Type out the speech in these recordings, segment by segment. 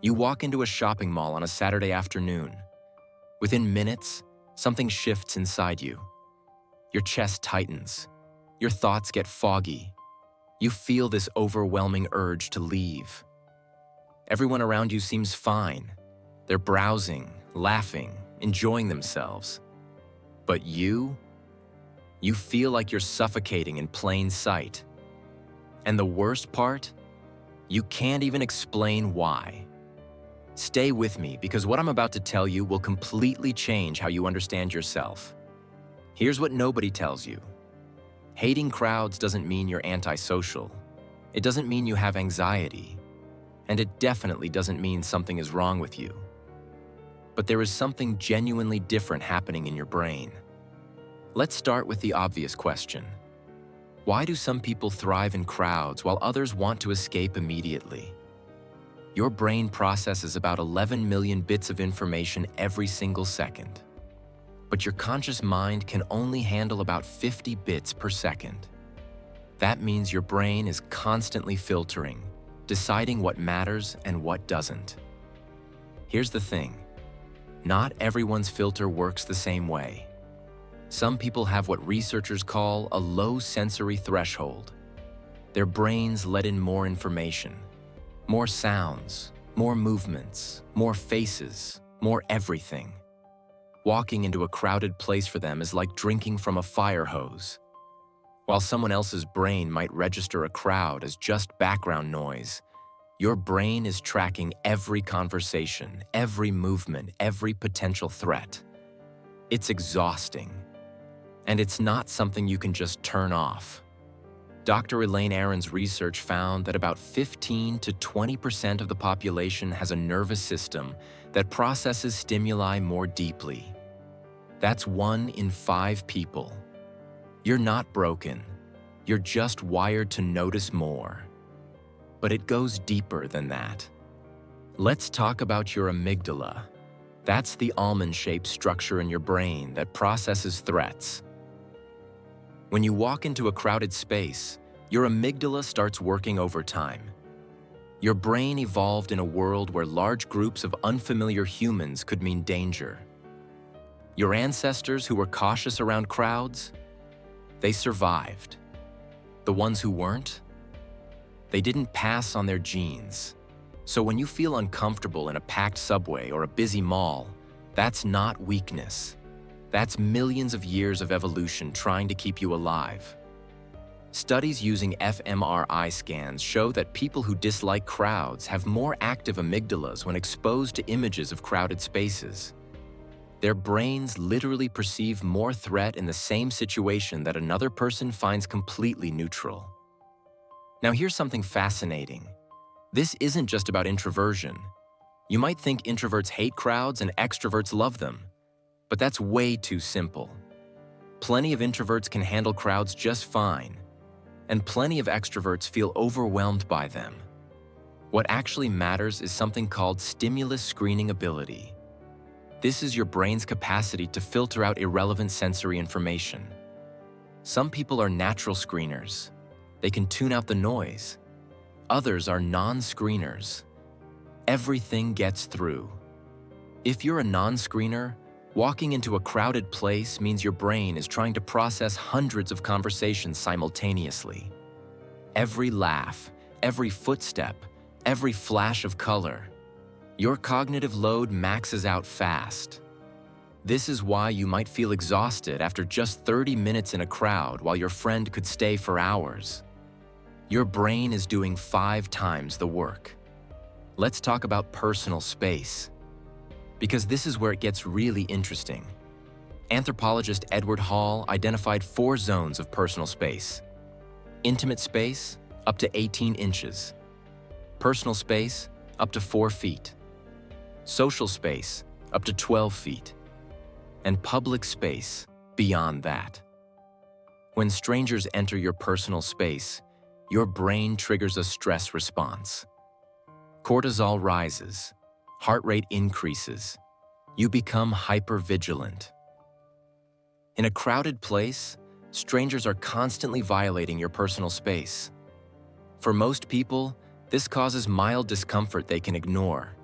You walk into a shopping mall on a Saturday afternoon. Within minutes, something shifts inside you. Your chest tightens. Your thoughts get foggy. You feel this overwhelming urge to leave. Everyone around you seems fine. They're browsing, laughing, enjoying themselves. But you feel like you're suffocating in plain sight. And the worst part? You can't even explain why. Stay with me, because what I'm about to tell you will completely change how you understand yourself. Here's what nobody tells you. Hating crowds doesn't mean you're antisocial. It doesn't mean you have anxiety. And it definitely doesn't mean something is wrong with you. But there is something genuinely different happening in your brain. Let's start with the obvious question. Why do some people thrive in crowds while others want to escape immediately? Your brain processes about 11 million bits of information every single second. But your conscious mind can only handle about 50 bits per second. That means your brain is constantly filtering, deciding what matters and what doesn't. Here's the thing. Not everyone's filter works the same way. Some people have what researchers call a low sensory threshold. Their brains let in more information, more sounds, more movements, more faces, more everything. Walking into a crowded place for them is like drinking from a fire hose. While someone else's brain might register a crowd as just background noise, your brain is tracking every conversation, every movement, every potential threat. It's exhausting. And it's not something you can just turn off. Dr. Elaine Aron's research found that about 15 to 20% of the population has a nervous system that processes stimuli more deeply. That's 1 in 5 people. You're not broken. You're just wired to notice more. But it goes deeper than that. Let's talk about your amygdala. That's the almond-shaped structure in your brain that processes threats. When you walk into a crowded space, your amygdala starts working overtime. Your brain evolved in a world where large groups of unfamiliar humans could mean danger. Your ancestors who were cautious around crowds, they survived. The ones who weren't, they didn't pass on their genes. So when you feel uncomfortable in a packed subway or a busy mall, that's not weakness. That's millions of years of evolution trying to keep you alive. Studies using fMRI scans show that people who dislike crowds have more active amygdalas when exposed to images of crowded spaces. Their brains literally perceive more threat in the same situation that another person finds completely neutral. Now here's something fascinating. This isn't just about introversion. You might think introverts hate crowds and extroverts love them. But that's way too simple. Plenty of introverts can handle crowds just fine, and plenty of extroverts feel overwhelmed by them. What actually matters is something called stimulus screening ability. This is your brain's capacity to filter out irrelevant sensory information. Some people are natural screeners. They can tune out the noise. Others are non-screeners. Everything gets through. If you're a non-screener, walking into a crowded place means your brain is trying to process hundreds of conversations simultaneously. Every laugh, every footstep, every flash of color. Your cognitive load maxes out fast. This is why you might feel exhausted after just 30 minutes in a crowd while your friend could stay for hours. Your brain is doing 5 times the work. Let's talk about personal space, because this is where it gets really interesting. Anthropologist Edward Hall identified 4 zones of personal space. Intimate space, up to 18 inches. Personal space, up to 4 feet. Social space, up to 12 feet. And public space, beyond that. When strangers enter your personal space, your brain triggers a stress response. Cortisol rises. Heart rate increases. You become hypervigilant. In a crowded place, strangers are constantly violating your personal space. For most people, this causes mild discomfort they can ignore.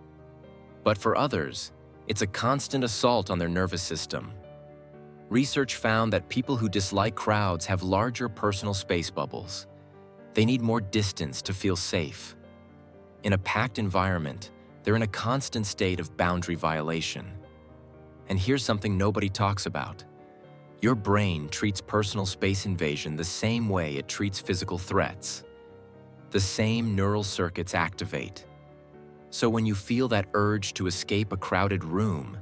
But for others, it's a constant assault on their nervous system. Research found that people who dislike crowds have larger personal space bubbles. They need more distance to feel safe. In a packed environment, they're in a constant state of boundary violation. And here's something nobody talks about. Your brain treats personal space invasion the same way it treats physical threats. The same neural circuits activate. So when you feel that urge to escape a crowded room,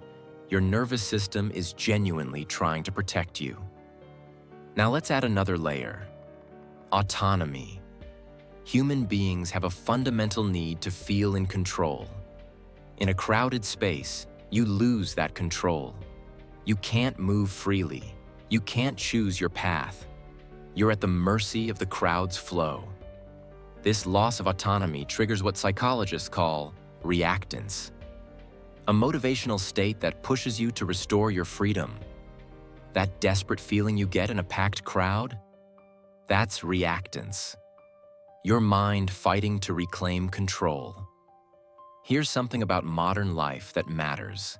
your nervous system is genuinely trying to protect you. Now let's add another layer. Autonomy. Human beings have a fundamental need to feel in control. In a crowded space, you lose that control. You can't move freely. You can't choose your path. You're at the mercy of the crowd's flow. This loss of autonomy triggers what psychologists call reactance, a motivational state that pushes you to restore your freedom. That desperate feeling you get in a packed crowd? That's reactance. Your mind fighting to reclaim control. Here's something about modern life that matters.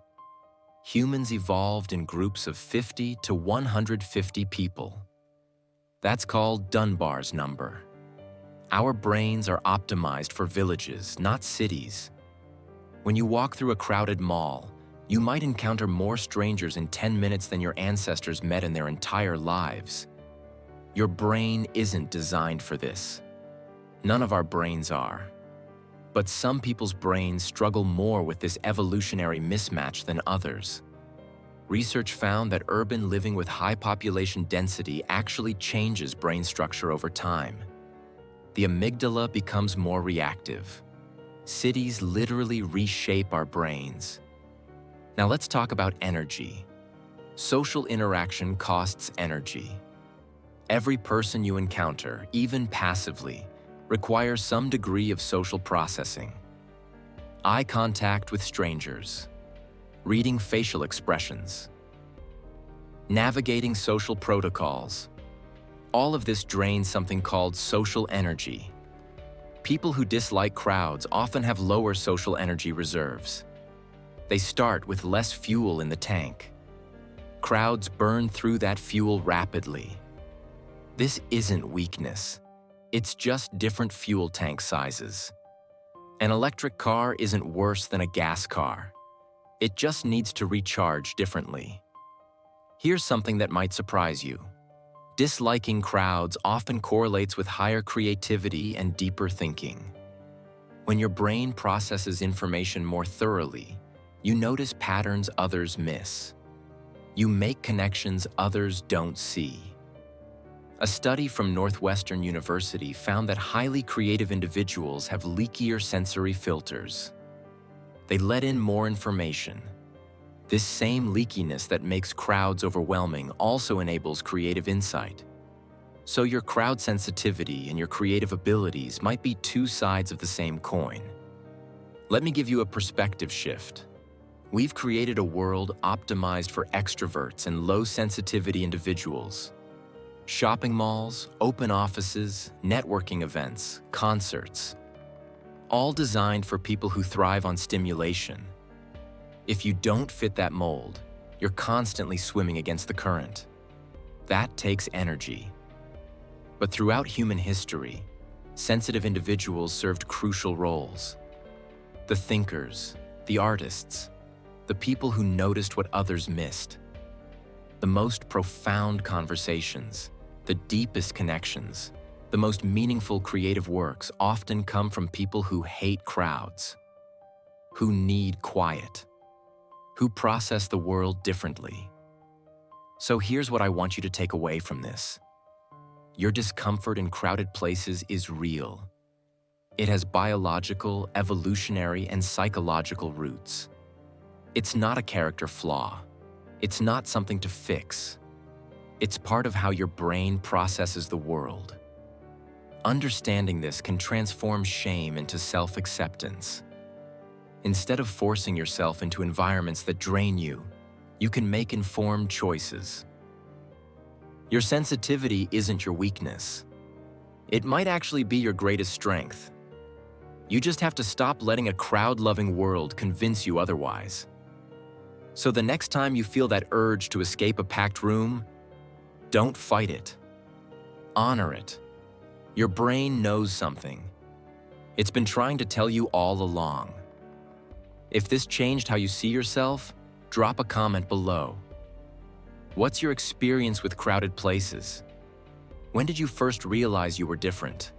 Humans evolved in groups of 50 to 150 people. That's called Dunbar's number. Our brains are optimized for villages, not cities. When you walk through a crowded mall, you might encounter more strangers in 10 minutes than your ancestors met in their entire lives. Your brain isn't designed for this. None of our brains are. But some people's brains struggle more with this evolutionary mismatch than others. Research found that urban living with high population density actually changes brain structure over time. The amygdala becomes more reactive. Cities literally reshape our brains. Now let's talk about energy. Social interaction costs energy. Every person you encounter, even passively, requires some degree of social processing. Eye contact with strangers, reading facial expressions, navigating social protocols. All of this drains something called social energy. People who dislike crowds often have lower social energy reserves. They start with less fuel in the tank. Crowds burn through that fuel rapidly. This isn't weakness. It's just different fuel tank sizes. An electric car isn't worse than a gas car. It just needs to recharge differently. Here's something that might surprise you. Disliking crowds often correlates with higher creativity and deeper thinking. When your brain processes information more thoroughly, you notice patterns others miss. You make connections others don't see. A study from Northwestern University found that highly creative individuals have leakier sensory filters. They let in more information. This same leakiness that makes crowds overwhelming also enables creative insight. So your crowd sensitivity and your creative abilities might be two sides of the same coin. Let me give you a perspective shift. We've created a world optimized for extroverts and low-sensitivity individuals. Shopping malls, open offices, networking events, concerts. All designed for people who thrive on stimulation. If you don't fit that mold, you're constantly swimming against the current. That takes energy. But throughout human history, sensitive individuals served crucial roles. The thinkers, the artists, the people who noticed what others missed. The most profound conversations, the deepest connections, the most meaningful creative works often come from people who hate crowds, who need quiet, who process the world differently. So here's what I want you to take away from this. Your discomfort in crowded places is real. It has biological, evolutionary, and psychological roots. It's not a character flaw. It's not something to fix. It's part of how your brain processes the world. Understanding this can transform shame into self-acceptance. Instead of forcing yourself into environments that drain you, you can make informed choices. Your sensitivity isn't your weakness. It might actually be your greatest strength. You just have to stop letting a crowd-loving world convince you otherwise. So the next time you feel that urge to escape a packed room, don't fight it. Honor it. Your brain knows something. It's been trying to tell you all along. If this changed how you see yourself, drop a comment below. What's your experience with crowded places? When did you first realize you were different?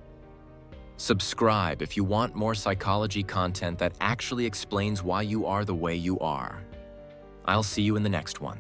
Subscribe if you want more psychology content that actually explains why you are the way you are. I'll see you in the next one.